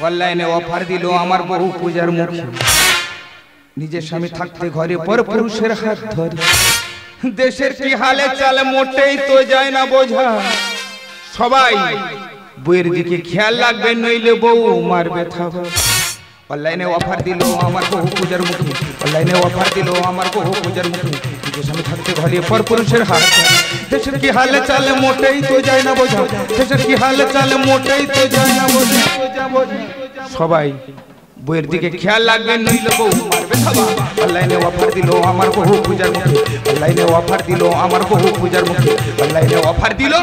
অনলাইনে অফার দিল আমার বহু পূজার মুখে নিজের স্বামী থাকতে ঘরে পর পুরুষের হাত ধরে দেশের কি হালে চালে মোটেই তো যায় না বোঝা সবাই বইয়ের দিকে খেয়াল রাখবে নইলে বউ মারবে থাবা অনলাইনে অফার দিল আমার বহু পূজার মুখে অনলাইনে অফার দিল আমার বহু পূজার মুখে নিজের স্বামী থাকতে ঘরে পর পুরুষের হাত দেশের কি হালে চালে মোটেই তো যায় না বোঝা দেশের কি হালে চালে মোটেই তো যায় না বোঝা সবাই বইয়ের দিকে খেয়াল রাখবেন নইলে বউ মারবে থাবা অনলাইনে অফার দিল আমার বহু পূজার মুখে অনলাইনে অফার দিল আমার বহু পূজার মুখে অনলাইনে অফার দিল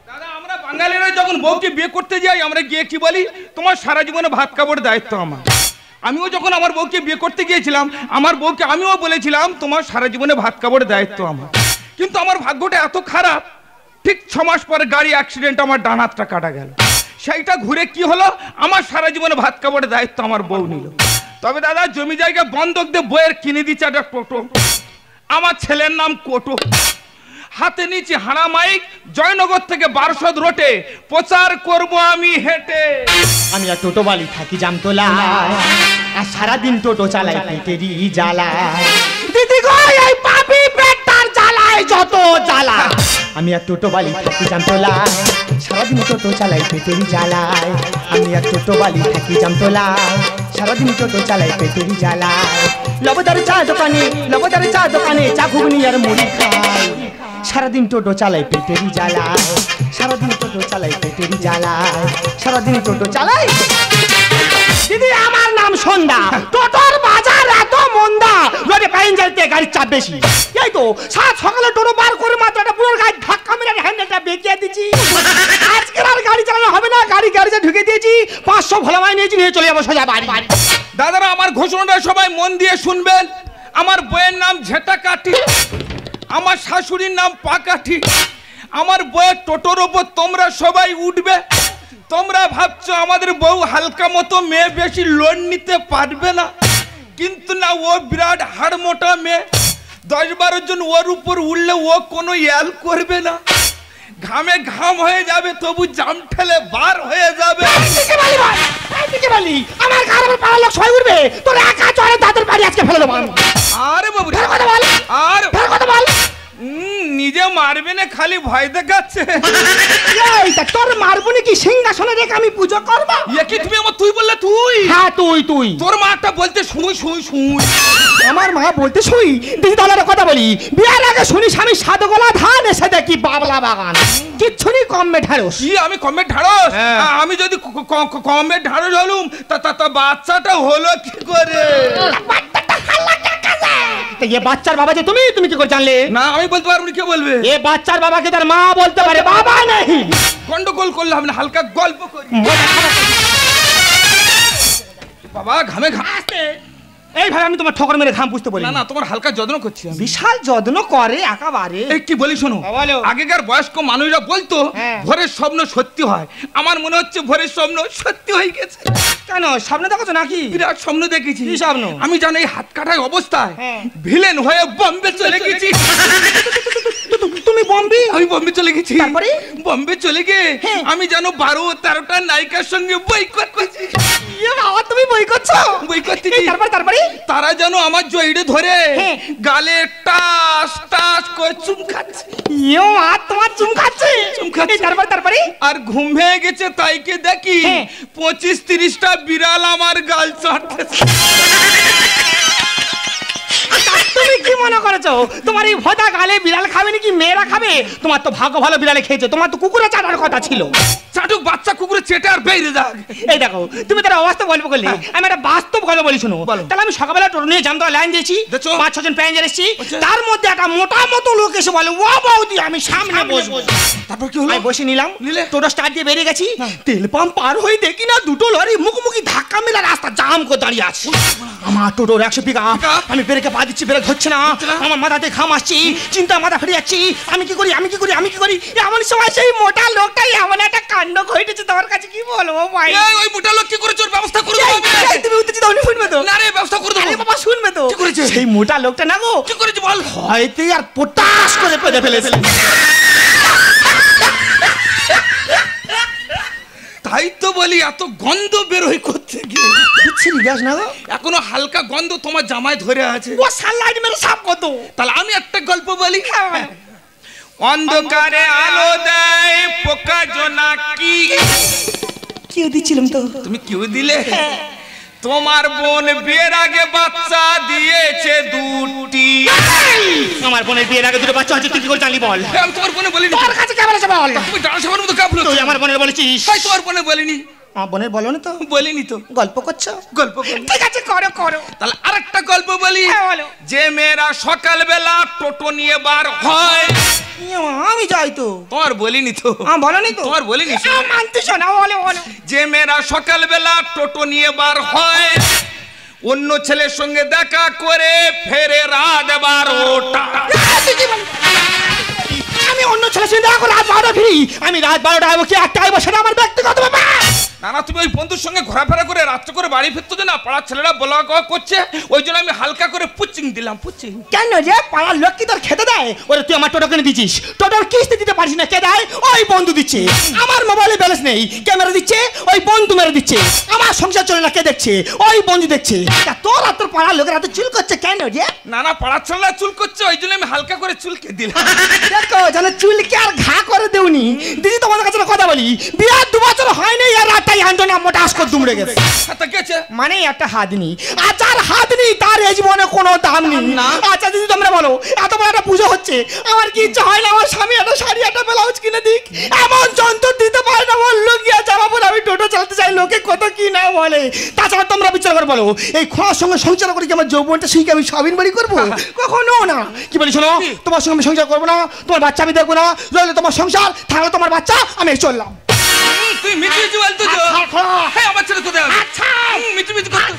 দাদা আমরা বাঙালিরা যখন বউকে বিয়ে করতে যাই আমরা গিয়ে কি বলি তোমার সারা জীবনে ভাত কাপড় দায়িত্ব আমার আমিও যখন আমার বউকে বিয়ে করতে গিয়েছিলাম আমার বউকে আমিও বলেছিলাম তোমার সারা জীবনে ভাত কাপড় দায়িত্ব আমার কিন্তু আমার ভাগ্যটা এত খারাপ ঠিক 6 মাস পরে গাড়ি অ্যাক্সিডেন্ট আমার ডান হাতটা কাটা গেল সেইটা ঘুরে কি হলো আমার সারা জীবনে ভাত কাপড়ের দায়িত্ব আমার বউ নিল তবে দাদা জমি জায়গা বন্ধক দিয়ে বইয়ের কিনে দিচ্ছে একটা টোটো আমার ছেলের নাম কোটো হাতে নিচে হাড়া মাইক জয়নগর থেকে 1200 রোটে প্রচার করব আমি হেঁটে আমি আর টোটো বালি থাকি জামতলা আর সারাদিন টোটো চালাই পেটেরই জ্বালা দিদি গো এই পাপি পেটটার জ্বালায় যত জ্বালা আমি আর টোটো বালি থাকি জামতলা সারাদিন টোটো চালাই পেটেরই জ্বালায় আমি আর টোটো বালি থাকি জামতলা সারাদিন টোটো চালাই পেটেরই জ্বালায় লবদার চা দোকানে চা ঘুগনি আর মুড়ি খাই সারাদিন টোটো চালাই পেটেরই জ্বালায় সারাদিন টোটো চালাই পেটেরই জ্বালায় সারাদিন টোটো চালাই দিদি আমার নাম সন্ধ্যা টোটোর বাজার এত মন্দা রোডে পাইন যাইতে গাড়ির চাপ বেশি এই তো সাত সকালে টোটো বার করে মাত্র একটা পুরো গাড়ি ধাক্কা মেরে হ্যান্ডেলটা বেঁকিয়ে দিচ্ছি আজকে আর গাড়ি চালানো হবে না গাড়িতে ঢুকে দিয়েছি 500 ভোলা মাই নিয়েছি নিয়ে চলে যাবো সোজা বাড়ি দাদারা আমার ঘোষণাটা সবাই মন দিয়ে শুনবেন আমার বইয়ের নাম ঝেঁটা কাঠি আমার শাশুড়ির নাম পাকাঠি আমার বইয়ের টোটোর ওপর তোমরা সবাই উঠবে তোমরা ভাবছো আমাদের বউ হালকা মতো মেয়ে বেশি লোন নিতে পারবে না কিন্তু না ও বিরাট হাড় মোটা মেয়ে 10-12 জন ওর উপর উঠলে ও কোনো ইয়াল করবে না ঘামে ঘাম হয়ে যাবে তবু জাম ঠেলে বার হয়ে যাবে আমার কারবার পাড়ার লোক সবাই উঠবে তোর একা চড়ে দাদুর বাড়ি আজকে ফেলে দেবো আরে বাবু কথা বল আর কথা বল নিজে মারবে না খালি ভয় দেখাচ্ছে এইটা তোর মারবো নাকি সিংহাসনে রেখে আমি পুজো করবো কি তুমি আমার তুই বললে তুই হ্যাঁ তুই তোর মাটা বলতে শুই আমার মা বলতে শুই দিদি তাহলে কথা বলি বিয়ার আগে শুনি স্বামী সাদা গলা ধান এসে দেখি বাবলা বাগান কিচ্ছু নি কমে ঢাড়স কি আমি কমে ঢাড়স আমি যদি কমে ঢাড়স হলুম তা বাচ্চাটা হলো কি করে ये বাচ্চার বাবা যে তুমি কি করে জানলে না আমি বলতে পারবো না কে বলবে এ বাচ্চার বাবাকে তার মা বলতে পারে বাবা নেই গন্ডগোল করলে হবে না হালকা গল্প করি বাবা ঘামে ঘাসতে এই ভাই আমি তোমার ঠকর মেরে ঘাম বুঝতে বলি না তোমার হালকা যত্ন করছি বিশাল যত্ন করে একেবারে এই কি বলি শোনো আগেকার বয়স্ক মানুষরা বলতো ভোরের স্বপ্ন সত্যি হয় আমার মনে হচ্ছে ভোরের স্বপ্ন সত্যি হয়ে গেছে কেন স্বপ্ন দেখছো নাকি বিরাট স্বপ্ন দেখেছি কি স্বপ্ন আমি জানি এই হাত কাটায় অবস্থায় ভিলেন হয়ে বম্বে চলে গেছি তুমি বম্বে আমি বম্বে চলে গেছি তারপরে বম্বে চলে গিয়ে আমি জানো 12-13টা নায়িকার সঙ্গে বয়কট করছি বাবা তুমি বই করছো বই করছি তারপরে তারা যেন আমার জড়িয়ে ধরে গালে টাস টাস করে চুম খাচ্ছে ইয়ো মা তোমার চুম খাচ্ছে তারপরে আর ঘুম ভেঙে গেছে তাইকে দেখি 25-30টা বিড়াল আমার গাল চাটতেছে তুমি কি মনে করেছো তোমার এই ভোদা গালে বিড়াল খাবে নাকি মেয়েরা খাবে তোমার তো ভাগ্য ভালো বিড়ালে খেয়েছে তোমার তো কুকুরে চাটার কথা ছিল চাটুক বাচ্চা কুকুরে চেটে আর বেরিয়ে যাক এই দেখো তুমি তার অবাস্তব গল্প করলে আমি একটা বাস্তব গল্প বলি শোনো তাহলে আমি সকালবেলা টোটো নিয়ে জামতলা লাইন দিয়েছি 5-6 জন প্যাসেঞ্জার এসেছি তার মধ্যে একটা মোটা মতো লোক এসে বলে ও বৌদি আমি সামনে বসবো তারপর কি হলো আমি বসে নিলাম টোটো স্টার্ট দিয়ে বেরিয়ে গেছি তেল পাম্প পার হয়ে দেখি না দুটো লরি মুখোমুখি ধাক্কা মেলা রাস্তা জাম করে দাঁড়িয়ে আছে আমার টোটোর 100 পিক আপ আমি ব্রেকে পা দিচ্ছি ব্রেক হচ্ছে না আমার মাথাতে ঘাম আসছে চিন্তা মাথা ফেটে যাচ্ছি আমি কি করি এমন সময় সেই মোটা লোকটাই এমন একটা কাণ্ড ঘটেছে তোমার কাছে কি বলবো ভাই ওই মোটা লোক কি করেছে ওর ব্যবস্থা করে দাও তুমি উঠতে দাও শুনবে তো না রে ব্যবস্থা করে দাও আরে বাবা শুনবে তো কি করেছে সেই মোটা লোকটা না গো কি করেছে বল হয়তো আর পটাশ করে পেদে ফেলেছে তাই তো বলি এত গন্ধ বেরোয় করতে গিয়ে বিচ্ছিরি গ্যাস না গো এখনো হালকা গন্ধ তোমার জামায় ধরে আছে ও সানলাইট মেরে সাফ কত তাহলে আমি একটা গল্প বলি অন্ধকারে আলো দেয় পোকা জোনাকি কি দিছিলাম তো তুমি কিউ দিলে তোমার বোন বিয়ের আগে বাচ্চা দিয়েছে দুটি আমার বোনের বিয়ের আগে দুটো বাচ্চা আছে তুই কি করে জানলি বল আমি তোমার বোনে বলিনি তোর কাছে কেমন আছে বল তুমি ডানা সাবানের মতো কাঁপলো তুই আমার বোনের বলেছিস তাই তোমার বোনে বলিনি আমার বোনের বলো না তো বলিনি তো গল্প করছো গল্প বলি ঠিক আছে করো করো তাহলে আরেকটা গল্প বলি হ্যাঁ, বলো। যে মেয়েরা সকালবেলা টোটো নিয়ে বার হয় আমি যাই তো তোমার বলিনি তো বলনি তো তোমার বলিনি মানতে শোনা বলো বলো যে মেয়েরা সকালবেলা টোটো নিয়ে বার হয় অন্য ছেলের সঙ্গে দেখা করে ফেরে রাত 12টা আমি অন্য ছেলের সঙ্গে দেখা করে রাত 12টা ফিরি আমি রাত 12টা আইবো কি একটা আইবো সেটা আমার ব্যক্তিগত ব্যাপার না না তুমি ওই বন্ধুর সঙ্গে ঘোরাফেরা করে রাত্রে করে বাড়ি ফিরতো যে না পাড়ার ছেলেরা বলা কওয়া করছে ওই জন্য আমি হালকা করে পুচিং দিলাম পুচিং কেন রে পাড়ার লোক কি তোর খেতে দেয় ওরে তুই আমার টোটো কিনে দিচ্ছিস টোটোর কিস্তি দিতে পারিস না কে দেয় ওই বন্ধু দিচ্ছে আমার মোবাইলে ব্যালেন্স নেই ক্যামেরা দিচ্ছে ওই বন্ধু মেরে দিচ্ছে আমার সংসার চলে না কে দেখছে ওই বন্ধু দেখছে তা তোর আর তোর পাড়ার লোকের হাতে চুল করছে কেন রে না না পাড়ার ছেলেরা চুল করছে ওই জন্য আমি হালকা করে চুলকে দিলাম দেখো যেন চুলকে আর ঘা করে দেউনি দিদি তোমাদের কাছে একটা কথা বলি বিয়ার 2 বছর হয়নি আর রাতাই আন্দোলন মোটা আসকর দুমড়ে গেছে তা গেছে মানে একটা হাত নি আচার হাত নি তার এই জীবনে কোনো দাম নেই না। আচ্ছা দিদি তোমরা বলো এত বড় একটা পুজো হচ্ছে আমার কি ইচ্ছা হয় না আমার স্বামী একটা শাড়ি একটা ব্লাউজ কিনে দিক এমন যন্ত্র দিতে পারে না বললো গিয়া যাওয়া বলে আমি টোটো চালাতে চাই লোকে কত কি না বলে তাছাড়া তোমরা বিচার করে বলো এই খোঁয়ার সঙ্গে সংসার করে কি আমার যৌবনটা শিখে আমি স্বাধীন বাড়ি করবো কখনো না কি বলি শোনো তোমার সঙ্গে আমি সংসার করবো না তোমার বাচ্চা আমি দেখবো না রইলে তোমার সংসার থাকলে তোমার বাচ্চা আমি চললাম তুই মিটি মিটি বলতো তো হ্যাঁ আমার ছেলে কোথায় আছে আচ্ছা মিটি মিটি করতো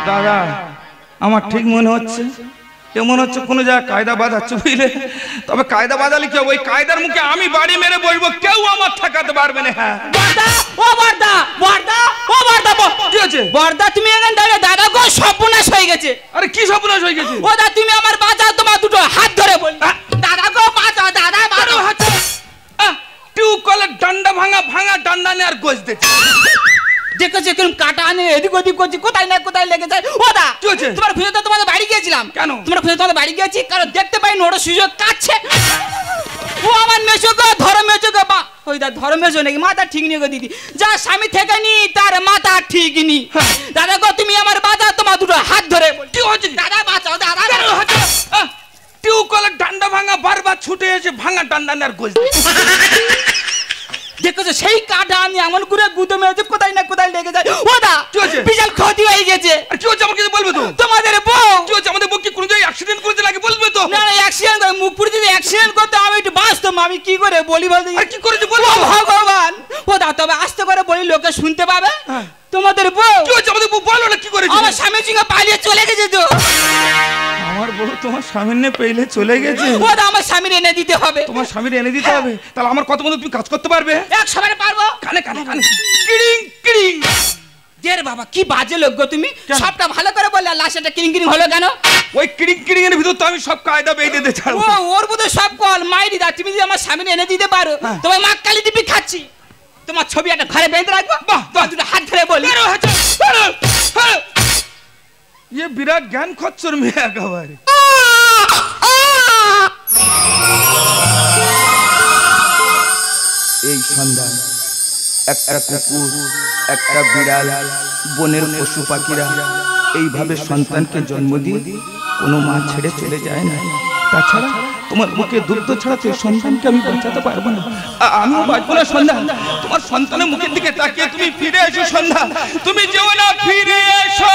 দাদা আমার ঠিক মনে হচ্ছে কেমন হচ্ছে কোনো জায়গায় কায়দা বাঁধাচ্ছে বুঝলে তবে কায়দা বাঁধালে কি ওই কায়দার মুখে আমি বাড়ি মেরে বসবো কেউ আমার ঠেকাতে পারবে না হ্যাঁ বর্দা ও বর্দা বর্দা ও বর্দা কি হচ্ছে বর্দা তুমি এখানে দাঁড়িয়ে দাদা গো সর্বনাশ হয়ে গেছে আরে কি সর্বনাশ হয়ে গেছে ও দা তুমি আমার বাঁচাও তোমার দুটো হাত ধরে বল দাদা গো বাঁচাও দাদা বাঁচাও টিউ কলে ডান্ডা ভাঙা ভাঙা ডান্ডা নিয়ে আর গোছ দিচ্ছে দেখো যে কোন কাটা আনে এদিক ওদিক করছি কোথায় না কোথায় লেগে যায় ও দা কি হচ্ছে? তোমার খুঁজে তো তোমাদের বাড়ি গিয়েছিলাম কেন? তোমার খুঁজে তোমাদের বাড়ি গিয়েছি কারণ দেখতে পাই ওর সুযোগ কাটছে ও আমার মেশো গো ধরো মেশো গো বা ওই দা ধরো মেশো নাকি মাথা ঠিক নেই গো দিদি যা স্বামী থেকে নি তার মাথা ঠিক নি দাদা গো তুমি আমার বাঁচাও তোমার দুটো হাত ধরে বল কি হচ্ছে দাদা বাঁচাও দাদা টিউ কলে ডান্ডা ভাঙা বারবার ছুটে এসে ভাঙা ডান্ডা নিয়ে আর গোছ দেখো যে সেই কাটা আমি এমন করে গুঁতো মেরেছে কোথায় না কোথায় লেগে যায় ও দা কি হচ্ছে? বিশাল ক্ষতি হয়ে গেছে আর কি হচ্ছে আমাকে বলবে তো তোমাদের বউ কি হচ্ছে আমাদের বউ কি কোনো জায়গায় অ্যাক্সিডেন্ট করেছে নাকি বলবে তো না না অ্যাক্সিডেন্ট করে মুখ পুড়ে যদি অ্যাক্সিডেন্ট করতে আমি একটু বাঁচতাম আমি কি করে বলি বলতে আর কি করেছে ও বলবে তো? ভগবান ও দা তবে আস্তে করে বলি লোকে শুনতে পাবে হ্যাঁ। তোমাদের বউ কি হচ্ছে আমাদের বউ বলো না কি করেছে আমার স্বামী সঙ্গে পালিয়ে চলে গেছে তো আমার বউ তোমার সামনে পেলে চলে গেছে ও দা আমার স্বামীর এনে দিতে হবে তোমার স্বামীর এনে দিতে হবে তাহলে আমার কত বন্ধু তুমি কাজ করতে পারবে 100 পারবো কানে কানে কানে কিড়িং কিড়িং দের বাবা কি বাজে লোক গো তুমি কেন? সবটা ভালো করে বললে লাস্টটা কিরিং কিরিং হলো কেন ওই কিড়িং কিড়িং এর ভিতর তো আমি সব কায়দা বেঁধে দিতে ছাড়বো ও ওর মধ্যে সব কল মাইরি দা তুমি যদি আমার স্বামী এনে দিতে পারো হ্যাঁ। তোমার মা কালী দিবি খাচ্ছি তোমার ছবি একটা ঘরে বেঁধে রাখবো বাহ, বাহ। দুটো হাত ধরে বলি ये বিরাট জ্ঞান খচ্চর মেয়ে একেবারে এই সন্ধ্যা একটা কুকুর একটা বিড়াল বনের পশু পাখিরা এইভাবে সন্তানকে জন্ম দিয়ে কোনো মা ছেড়ে চলে যায় না তাছাড়া তোমার মুখে দুগ্ধ ছাড়া তো সন্তানকে আমি বাঁচাতে পারবো না আমিও বাঁচবো না সন্ধ্যা তোমার সন্তানের মুখের দিকে তাকিয়ে তুমি ফিরে এসো সন্ধ্যা তুমি যেও না ফিরে এসো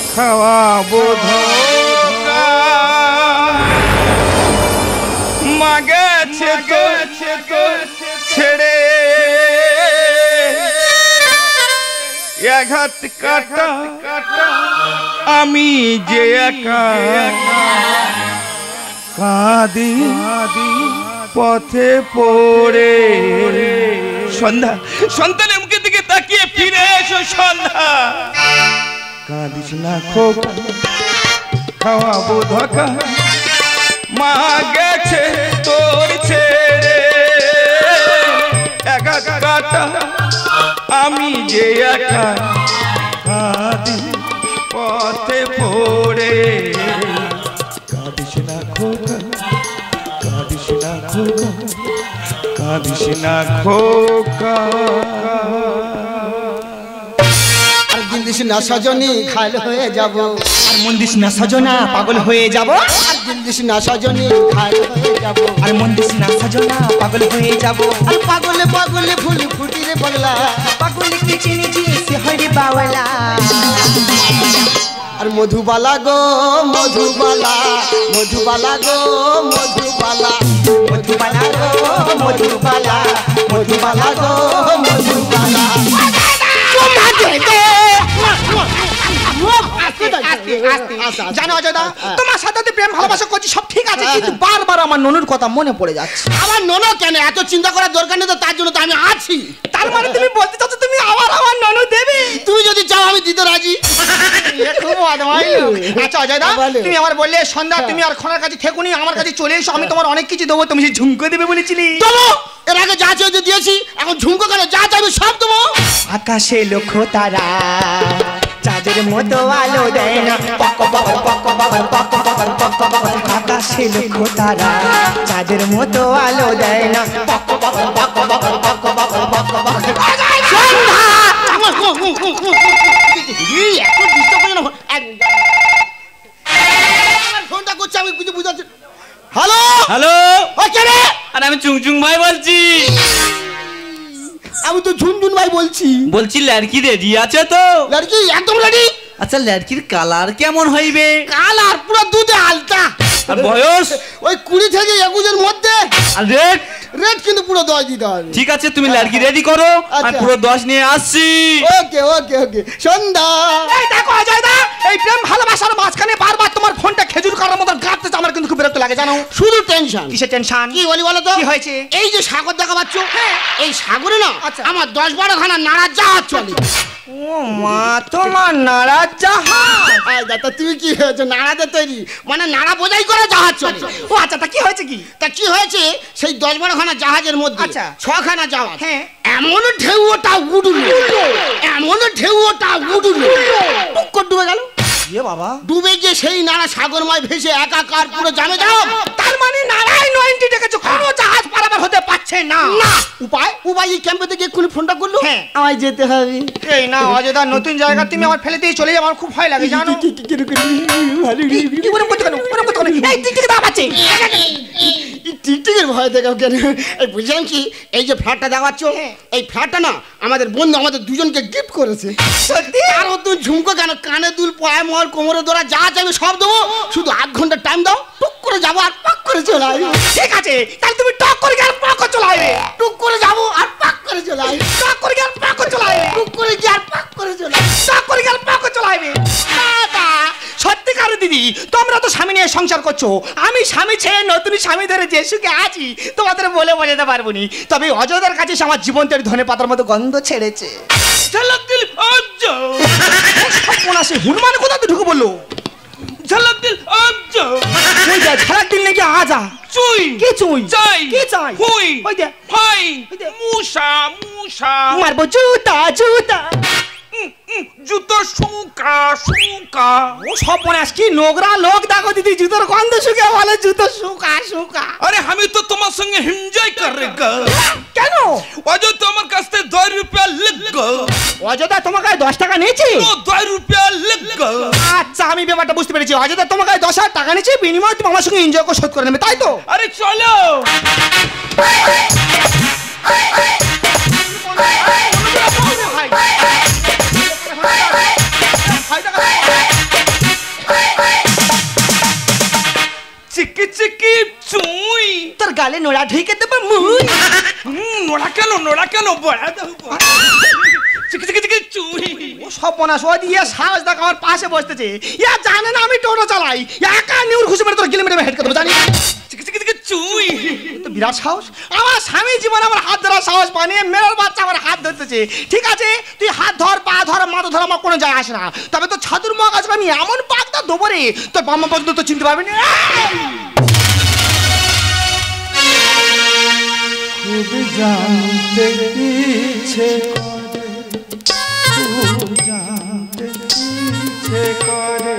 খাওয়াবো ধোকা মাগেছে তো ছেড়ে আঘাত কাটা আমি যে একা কাঁদি পথে পড়ে সন্ধ্যা সন্তানের মুখের দিকে তাকিয়ে ফিরে এসো সন্ধ্যা কাঁদিস না খোকা খাওয়াবো ধোকা মা গেছে তোর ছেড়ে একা কাটা আমি যে একা কাঁদি পথে পড়ে কাঁদিস না খোকা কাঁদিস না খোকা কাঁদিস না খোকা আর দিল্লিস না সজনী খাল হয়ে যাব আর মন দিস না সজনা পাগল হয়ে যাব আর দিল্লিস না সজনী খাল হয়ে যাব আর মন দিস না সজনা পাগল হয়ে যাব আর পাগলে পাগলে ফুল ফুটি রে পাগলা পাগল কি চিনিছি সে হরি বাওয়ালা আর মধুবালা গো মধুবালা মধুবালা গো মধুবালা মধুবালা গো মধুবালা মধুবালা গো মধুবালা জানো অজয়দা তোমার সাথে তো প্রেম ভালোবাসা করছি সব ঠিক আছে কিন্তু বারবার আমার ননুর কথা মনে পড়ে যাচ্ছে আমার ননো কেন এত চিন্তা করার দরকার নেই তো তার জন্য তো আমি আছি তার মানে তুমি বলতে চাচ্ছ তুমি আবার আমার ননু দেবে তুমি যদি চাও আমি দিতে রাজি খুব আচ্ছা অজয়দা তুমি আমার বললে সন্ধ্যা তুমি আর খনার কাছে থেকুনি আমার কাছে চলে এসো আমি তোমার অনেক কিছু দেবো তুমি ঝুমকো দেবে বলেছিলি তবু এর আগে যা চেয়েছে দিয়েছি এখন ঝুমকো কেন যা চাইবে সব দেবো আকাশে লক্ষ্য তারা চাঁদের মতো আলো দেয় না পক পক পক পক পক পক পক পক আকাশে লক্ষ্য তারা চাঁদের মতো আলো দেয় না পক পক পক পক পক পক পক পক সন্ধ্যা এত ডিস্টার্ব করে না ফোনটা করছে আমি কিছু বুঝাচ্ছি হ্যালো হ্যালো ওই কে রে আরে আমি চুংচুং ভাই বলছি আমি তো ঝুনঝুন ভাই বলছি বলছি লড়কি রেডি আছে তো লড়কি একদম রেডি আচ্ছা লড়কির কালার কেমন হইবে কালার পুরো দুধে আলতা আর বয়স ওই 20 থেকে 21 এর মধ্যে আর রেট রেট কিন্তু পুরো 10 দিতে হবে ঠিক আছে তুমি লড়কি রেডি করো আমি আচ্ছা। পুরো 10 নিয়ে আসছি ওকে ওকে ওকে সন্ধ্যা এই দেখো অজয়দা এই প্রেম ভালোবাসার মাঝখানে বারবার তোমার ফোনটা খেজুর করার মতো গাঁটতে আমার কিন্তু খুব বিরক্ত লাগে জানো শুধু টেনশন কিসের টেনশন কি বলি বলো তো কি হয়েছে এই যে সাগর দেখা পাচ্ছ এই সাগরে না আচ্ছা। আমার 10-12 খানা নাড়া জাহাজ চলে ও মা তোমার নারাজ জাহাজ আয় দাদা তুমি কি হয়েছে নাড়াতে তৈরি মানে নাড়া বোঝাই করে জাহাজ চলে ও আচ্ছা তা কি হয়েছে কি তা কি হয়েছে সেই 10-12 খানা জাহাজের মধ্যে আচ্ছা। 6 খানা জাহাজ হ্যাঁ। এমন ঢেউ ওটা উড়লো এমন ঢেউ ওটা উড়লো টুক করে ডুবে গেল এ বাবা ডুবে গিয়ে সেই নাড়া সাগরময় ভেসে একাকার পুরো জামে যাও তার মানে নারায় 90 ডেকেছো কোনো জাহাজ পারাবার হতে পারছে না না উপায় উপায় এই ক্যাম্পে থেকে এক্ষুনি ফোনটা করলো হ্যাঁ। আমায় যেতে হবে এই না অজয়দা নতুন জায়গা তুমি আমার ফেলে দিয়ে চলে যাও আমার খুব ভয় লাগে জানো কি বলে করতে কেন এই দিক থেকে দাঁড়াচ্ছে টিকটিকের ভয় দেখাও কেন এই বুঝলাম কি এই যে ফ্ল্যাটটা দেখাচ্ছ এই ফ্ল্যাটটা না আমাদের বন্ধু আমাদের দুজনকে গিফট করেছে সত্যি আর তুই ঝুমকো কেন কানে দুল পায়ে মল কোমরে ধরা যা চাইবে সব দেবো শুধু 8 ঘন্টা টাইম দাও টুক করে যাবো আর পাক করে চলে আসবো ঠিক আছে তাহলে তুমি টক করে গিয়ে আর পাক করে চলে আসবে টুক করে যাবো আর পাক করে চলে আসবো টক করে গিয়ে আর পাক করে চলে আসবে টুক করে গিয়ে আর পাক করে চলে আসবো টক করে গিয়ে আর পাক করে চলে আসবে দাদা সত্যিকার দিদি তোমরা তো স্বামী নিয়ে সংসার করছো আমি স্বামী ছেড়ে নতুন স্বামী ধরে যে সুখে আছি তোমাদের বলে বোঝাতে পারবো নি তবে অজয়দার কাছে এসে আমার জীবনটার ধনে পাতার মতো গন্ধ ছেড়েছে ঝলক দিল আজো সে হনুমান কোথা তো ঢুকে বললো ঝলক দিল আজো ওই যা ঝাড়ার দিন নাকি আজা চুই কি চুই চাই কি চাই হুই ওই দে হাই ওই দে। মুসা মুসা মারবো জুতা জুতা জুতো শুকা শুকা ও সব মনে আস কি নোংরা লোক দেখো দিদি জুতোর গন্ধ শুকে বলে জুতো শুকা শুকা আরে আমি তো তোমার সঙ্গে এনজয় করেগা কেন অজয় তোমার কাছ থেকে 2 রুপিয়া লাগা অযোধ্যা তোমার কাছে 10 টাকা নিয়েছি তো 2 রুপিয়া লাগা আচ্ছা আমি ব্যাপারটা বুঝতে পেরেছি অযোধ্যা তোমার কাছে 10,000 টাকা নিয়েছি বিনিময়ে তুমি আমার সঙ্গে এনজয় করে শোধ করে নেবে তাই তো আরে চলো চিকি চিকি চুই তোর গালে নোড়া ঢুকে দেবো মুই নোড়া কেন বড়া দাও চিকি চিকি চিকি চুই ও সব মনে আস ওই দিয়ে সাহস দেখ আমার পাশে বসতেছে ইয়া জানে না আমি টোটো চালাই একা নিউর খুশি মেরে তোর গিলে মেরে হেড করে দেবো জানি চিকি চিকি চিকি চুই তো বিরাট সাহস, আমার স্বামী জীবন আমার হাত ধরার সাহস পায়নি, মেয়ের বাচ্চা আমার হাত ধরতেছে। ঠিক আছে তুই হাত ধর, পা ধর, মাথা ধর, আমার কোনো যায় আসে না, তবে তো ছাতুর মগ আছে, আমি এমন পাকটা দেবো রে তোর বাম্মা পর্যন্ত তো চিনতে পারবি না। খুব জানতে ইচ্ছে করে, খুব জানতে ইচ্ছে করে,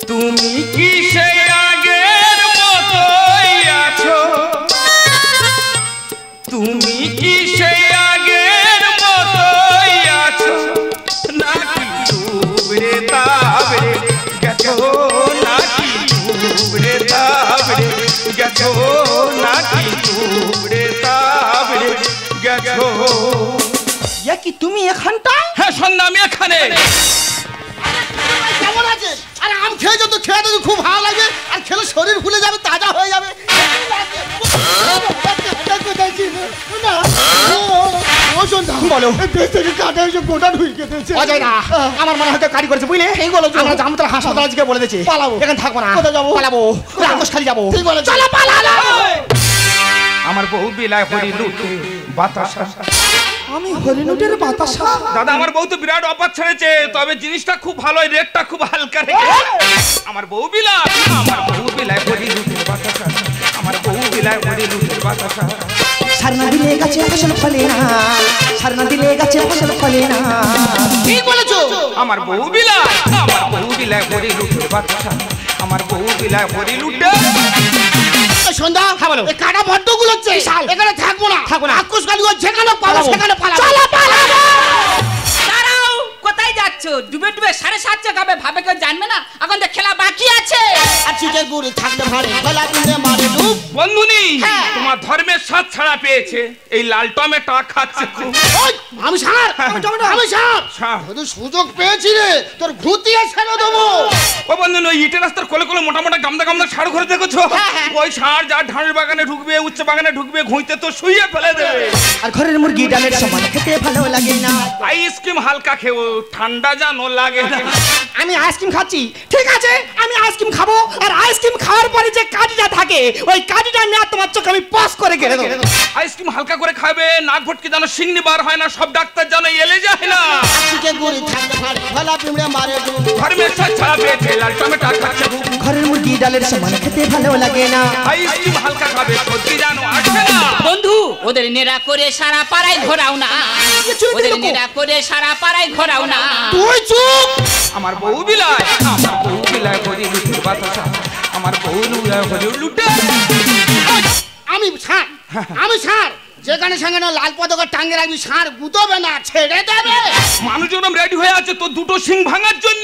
তুমি কি সেই আগের মতোই আছো, তুমি কি সেই আগের মতোই আছো, নাকি ডুবরে তাবরে গেছো, নাকি ডুবরে তাবরে গেছো, নাকি ডুবরে তাবরে গেছো। ইয়া কি তুমি এখানটায়? হ্যাঁ সন্ধ্যা আমি এখানে। কেমন আছে? আরে আম খেয়েছো তো, খেয়ে তো খুব ভালো লাগবে, আর খেলে শরীর ফুলে যাবে, তাজা হয়ে যাবে। বলো কাটা এসে গোটা ঢুকে দিয়েছে। অজয় না, আমার মনে হয়তো কারি করেছে বুঝলে। ঠিক বলেছো। আমরা জামতলা হাসপাতাল আজকে বলে দিয়েছি পালাবো। এখানে থাকবো না। কোথায় যাবো? পালাবো, রাজখালি যাবো। ঠিক বলেছো। চলো পালালো। আমার বউ বিলায় হরি লুটে বাতাসা। আমি হরিণুটের বাতাসা। দাদা আমার বউ তো বিরাট অফার ছেড়েছে, তবে জিনিসটা খুব ভালো, রেটটা খুব হালকা রেখেছে। আমার বউ বিলায়, আমার বউ বিলায় হরি লুটে বাতাসা, আমার বউ বিলায় হরি লুটে বাতাসা। সারনা দিলে গাছে ফসল ফলে না, সারনা দিলে গাছে ফসল ফলে না। ঠিক বলেছো। আমার বউ বিলায়, আমার বউ বিলায় হরি লুটে বাতাসা, আমার বউ বিলায় হরি লুটে। সন্ধ্যা হ্যাঁ, বলো। এই কাটা বড্ড গুলোচ্ছে, এখানে থাকবো না, থাকবো না। আকুশ কালী যেখানে পাবো পালাবো। সেখানে পালাবো। চলো পালাবো। দাঁড়াও, কোথায় যাচ্ছ? ডুবে ডুবে 7:30 গাবে, ভাবে কেউ জানবে না, এখন তো খেলা বাকি আছে। আর চিকের গুড়ি থাকতে ভারে গলা কিনে মারে ডুব। বন্ধুনি হ্যাঁ। তোমার ধর্মের স্বাদ ছাড়া পেয়েছে, এই লাল টমেটো খাচ্ছে খুব। ওই, আমি সার, আমি সার। সার। শুধু সুযোগ পেয়েছি রে, তোর ঘুতিয়ে ছেড়ে দেবো। ও বন্ধুনি ওই ইটের রাস্তার কোলে কোলে মোটা মোটা গামদা গামদা ষাঁড় ঘরে দেখেছো? ওই ষাঁড় যা ঢাঁড়ের বাগানে ঢুকবে, উচ্চ বাগানে ঢুকবে, ঘুঁইতে তো শুইয়ে ফেলে দেবে। আর ঘরের মুরগি ডালের সমান খেতে ভালো লাগে না। আইসক্রিম হালকা খেও, ঠান্ডা জানো লাগে না। আমি আইসক্রিম খাচ্ছি, ঠিক আছে আমি আইসক্রিম খাবো, আর আইসক্রিম খাওয়ার পরে যে কাঠিটা থাকে ওই কাঠিটা নিয়ে তোমার চোখ আমি পাস করে গেলে দেবো। আইসক্রিম হালকা করে খাবে, নাক ভটকে যেন সিন্নি বার হয় না, সব ডাক্তার যেন এলে যায় না। চিকের গুড়ি থাকতে ভারে গলা পিমড়ে মারে ডুব। ধর্মের স্বাদ ছাড়া পেয়েছে, লাল টমেটো খাচ্ছে খুব। ঘরের মুরগি ডালের সমান খেতে ভালো লাগে না। আইসক্রিম হালকা খাবে, সত্যি জানো আসবে না। বন্ধু ওদের নেড়া করে সারা পাড়ায় ঘোরাও না, ওদের নেড়া করে সারা পাড়ায় ঘোরাও না। তুই চুপ। আমার বউ বিলায়, আমার বউ বিলায় হরি লুটে বাতাসা, আমার বউ বিলায় হরি লুটে। আমি সার, আমি সার। যেখানে সেখানে লাল পতাকা টাঙ্গে রাখবি, সার গুতবে না, ছেড়ে দেবে। মানুষজন রেডি হয়ে আছে তো দুটো সিং ভাঙার জন্য।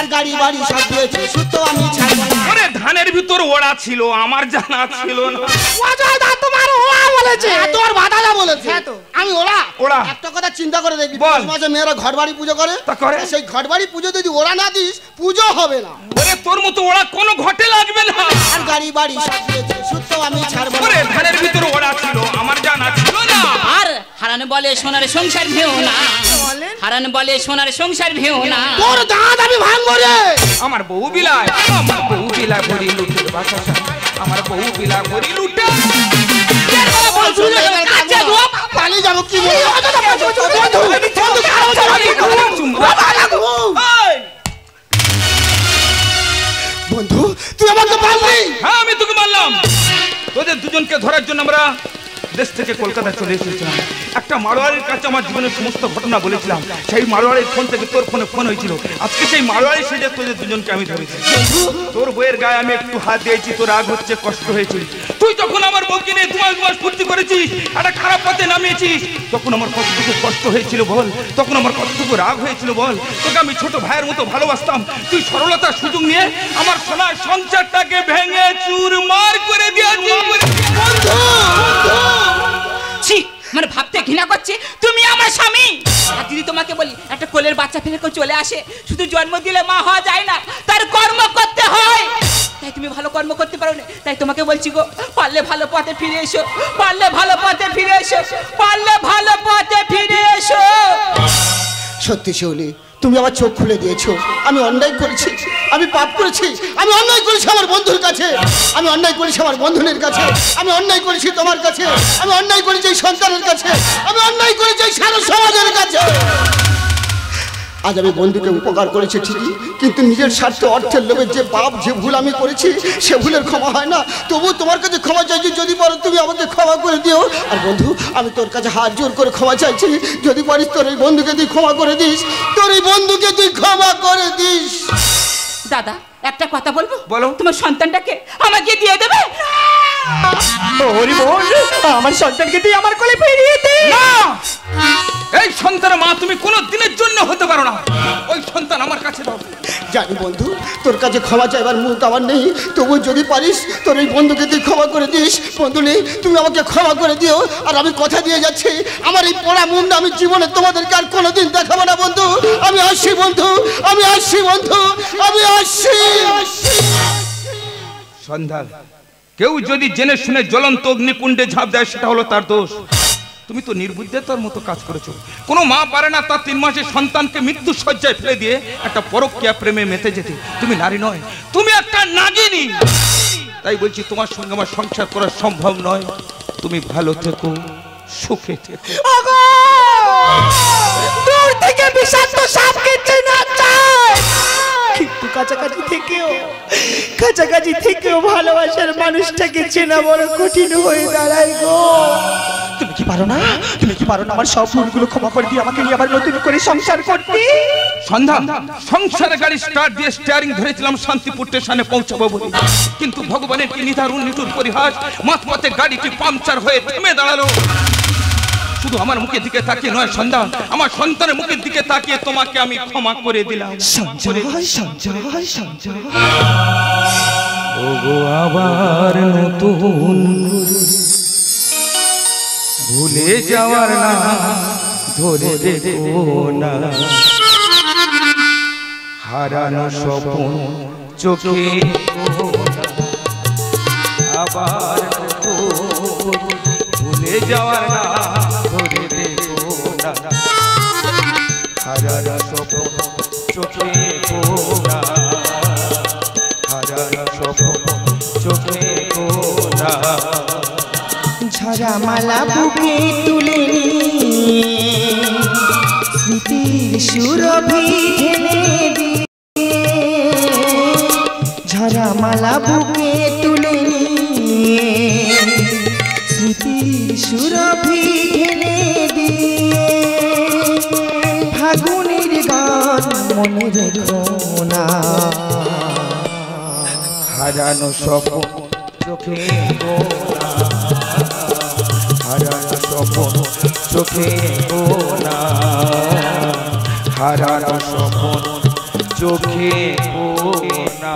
আর গাড়ি বাড়ি সব দিয়েছে, সুতো আমি ছাড়বো না। ওরে ধানের ভিতর ওড়া ছিল, আমার জানা ছিল না। অজয় দা তোমার ওরা বলেছে, তোর বাদালা বলেছে। হ্যাঁ তো। আমি ওরা ওরা। একটা কথা চিন্তা করে দেখবি, বল। পৌষ মাসে মেয়েরা ঘর বাড়ি পুজো করে, তা করে। সেই ঘর বাড়ি পুজো যদি ওরা না দিস, পুজো হবে না। ওরে তোর মতো ওড়া কোনো ঘটে লাগবে না। আর গাড়ি বাড়ি সব দিয়েছে, সুতো আমি ছাড়বো ওরে না। ধানের ভিতর ওড়া ছিল, আমার জানা ছিল না। আর হারান বলে সোনার সংসার ভেও না, হারান বলে সোনার সংসার ভেও না। তোর দাঁত আমি ভাঙবো রে। আমার বউ বিলায়, আমার বউ বিলায় হরি লুটের বাতাসা, আমার বউ বিলায় হরি লুটে। পালিয়ে যাবো কি বলবো? বন্ধু তুই আমাকে পারলি। হ্যাঁ আমি তোকে মারলাম। তোদের দুজনকে ধরার জন্য আমরা দেশ থেকে কলকাতা চলে এসেছিলাম। একটা মারোয়ারির কাছে আমার জীবনের সমস্ত ঘটনা বলেছিলাম। সেই মারোয়ারির ফোন থেকে তোর ফোনে ফোন হয়েছিল। আজকে সেই মারোয়ারি সেজে তোদের দুজনকে আমি ধরেছি। তোর বইয়ের গায়ে আমি একটু হাত দিয়েছি, তোর রাগ হচ্ছে, কষ্ট হয়েছে। তুই যখন আমার বউকে নিয়ে তোমার ফুর্তি করেছিস, একটা খারাপ পথে নামিয়েছিস, তখন আমার কতটুকু কষ্ট হয়েছিল বল, তখন আমার কতটুকু রাগ হয়েছিল বল। তোকে আমি ছোট ভাইয়ের মতো ভালোবাসতাম, তুই সরলতার সুযোগ নিয়ে আমার সোনার সংসারটাকে ভেঙে চুরমার করে দিয়েছিস। ছি, মানে ভাবতে ঘৃণা করছে তুমি আমার স্বামী। আর দিদি তোমাকে বলি, একটা কোলের বাচ্চা ফেলে কেউ চলে আসে, শুধু জন্ম দিলে মা হওয়া যায় না, তার কর্ম করতে হয়। তাই তুমি ভালো কর্ম করতে পারো না, তাই তোমাকে বলছি গো, পারলে ভালো পথে ফিরে এসো, পারলে ভালো পথে ফিরে এসো, পারলে ভালো পথে ফিরে এসো। সত্যি শিউলি, তুমি আমার চোখ খুলে দিয়েছো। আমি অন্যায় করেছি, আমি পাপ করেছি, আমি অন্যায় করেছি আমার বন্ধুর কাছে, আমি অন্যায় করেছি আমার বন্ধনের কাছে, আমি অন্যায় করেছি তোমার কাছে, আমি অন্যায় করেছি এই সন্তানের কাছে, আমি অন্যায় করেছি এই সারা সমাজের কাছে। আজ আমি বন্ধুকে উপকার করেছি ঠিকই, কিন্তু নিজের স্বার্থে অর্থের লোভে যে পাপ যে ভুল আমি করেছি সে ভুলের ক্ষমা হয় না। তবু তোমার কাছে ক্ষমা চাইছি, যদি পারো তুমি আমাকে ক্ষমা করে দিও। আর বন্ধু, আমি তোর কাছে হাত জোর করে ক্ষমা চাইছি, যদি পারিস তোর এই বন্ধুকে তুই ক্ষমা করে দিস, তোর এই বন্ধুকে তুই ক্ষমা করে দিস। দাদা একটা কথা বলবো? বলো। তোমার সন্তানটাকে আমাকে দিয়ে দেবে? ওরে বোন, আমার সন্তানকে তুই আমার কোলে ফিরিয়ে দে। না, এই সন্তানের মা তুমি কোনো দিনের জন্য হতে পারো না। ওই সন্তান আমার কাছে দাও। জানি বন্ধু, তোর কাছে ক্ষমা চাইবার মুখ আমার নেই, তবু যদি পারিস তোর এই বন্ধুকে তুই ক্ষমা করে দিস। বন্ধু নেই, তুমি আমাকে ক্ষমা করে দিও। আর আমি কথা দিয়ে যাচ্ছি, আমার এই পোড়া মুন্ডা আমি জীবনে তোমাদেরকে আর কোনোদিন দেখাবো না বন্ধু। আমি আসছি বন্ধু, আমি আসছি বন্ধু, আমি আসছি। সন্ধ্যা, কেউ যদি জেনে শুনে জ্বলন্ত অগ্নিকুণ্ডে ঝাঁপ দেয় সেটা হলো তার দোষ। তুমি তো নির্বুদ্ধিতার মতো কাজ করেছো। কোনো মা পারে না তার 3 মাসের সন্তানকে মৃত্যু শয্যায় ফেলে দিয়ে একটা পরকীয়া প্রেমে মেতে যেতে। তুমি নারী নয়, তুমি একটা নাগিনী। তাই বলছি তোমার সঙ্গে আমার সংসার করা সম্ভব নয়। তুমি ভালো থেকো, সুখে থেকো। দূর থেকে বিষাক্ত সাপকে চেনা যায়, কিন্তু কাছাকাছি থেকেও ভালোবাসার মানুষটাকে চেনা বড় কঠিন হয়ে দাঁড়ায় গো। তুমি কি পারো না আমার সব ভুলগুলো ক্ষমা করে দিয়ে আমাকে নিয়ে আবার নতুন করে সংসার করতে? সন্ধ্যা, সংসারের গাড়ি স্টার্ট দিয়ে স্টিয়ারিং ধরেছিলাম শান্তিপুর স্টেশনে পৌঁছাবো বলে, কিন্তু ভগবানের কি নিদারুণ নিঠুর পরিহাস, মাঝপথে গাড়িটি পাংচার হয়ে থেমে দাঁড়ালো। শুধু আমার মুখের দিকে তাকিয়ে নয় সন্ধ্যা, আমার সন্তানের মুখের দিকে তাকিয়ে তোমাকে আমি ক্ষমা করে দিলাম। ওগো আবার নতুন ভুলে যাওয়ার না ধরে দেখো না, হারানো স্বপ্ন চোখে আবার ভুলে যাওয়ার না ধরে দেখো না, হারানো স্বপ্ন চোখে না, হারানো স্বপ্ন চোখে না। ঝরা মালা বুকে তুলে নিয়ে স্মৃতির সুরভি ঢেলে দিয়ে, ঝরা মালা বুকে তুলে নিয়ে স্মৃতির সুরভি ঢেলে দিয়ে, ফাগুনের গান মনে রেখো না, হারানো স্বপ্ন চোখে না, হারানো স্বপ্ন চোখে না, হারানো স্বপ্ন চোখে না।